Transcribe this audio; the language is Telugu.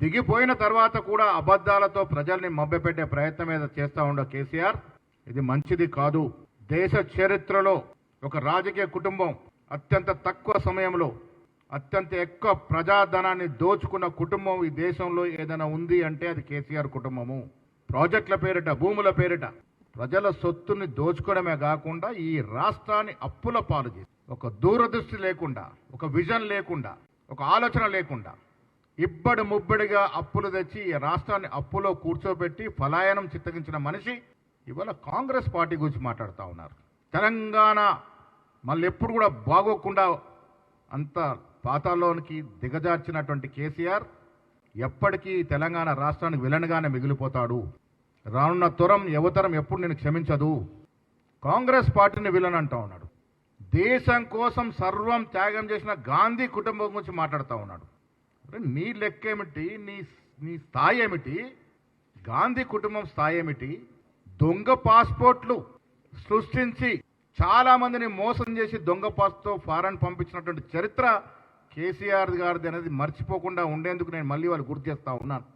దిగిపోయిన తర్వాత కూడా అబద్ధాలతో ప్రజల్ని మభ్యపెట్టే ప్రయత్నం మీద చేస్తూ ఉండే కేసీఆర్, ఇది మంచిది కాదు. దేశ చరిత్రలో ఒక రాజకీయ కుటుంబం అత్యంత తక్కువ సమయంలో అత్యంత ఎక్కువ ప్రజాధనాన్ని దోచుకున్న కుటుంబం ఈ దేశంలో ఏదైనా ఉంది అంటే అది కేసీఆర్ కుటుంబము. ప్రాజెక్టుల పేరిట, భూముల పేరిట ప్రజల సొత్తుని దోచుకోవడమే కాకుండా ఈ రాష్ట్రాన్ని అప్పుల పాలు చేసి, ఒక దూరదృష్టి లేకుండా, ఒక విజన్ లేకుండా, ఒక ఆలోచన లేకుండా ఇబ్బడి ముబ్బడిగా అప్పులు తెచ్చి ఈ రాష్ట్రాన్ని అప్పులో కూర్చోబెట్టి పలాయనం చిత్తగించిన మనిషి ఇవాళ కాంగ్రెస్ పార్టీ గురించి మాట్లాడుతూ ఉన్నారు. తెలంగాణ మళ్ళీ ఎప్పుడు కూడా బాగోకుండా అంత పాతాల్లోనికి దిగజార్చినటువంటి కేసీఆర్ ఎప్పటికీ తెలంగాణ రాష్ట్రానికి విలన్గానే మిగిలిపోతాడు. రానున్న యువతరం ఎప్పుడు నేను క్షమించదు. కాంగ్రెస్ పార్టీని విలన్ అంటా ఉన్నాడు. దేశం కోసం సర్వం త్యాగం చేసిన గాంధీ కుటుంబం గురించి మాట్లాడుతూ ఉన్నాడు. నీ లెక్క ఏమిటి? నీ స్థాయి ఏమిటి? గాంధీ కుటుంబం స్థాయి ఏమిటి? దొంగ పాస్పోర్ట్లు సృష్టించి చాలా మందిని మోసం చేసి దొంగ పాస్తో ఫారెన్ పంపించినటువంటి చరిత్ర కేసీఆర్ గారిది అనేది మర్చిపోకుండా ఉండేందుకు నేను మళ్ళీ వాళ్ళు గుర్తు చేస్తా ఉన్నాను.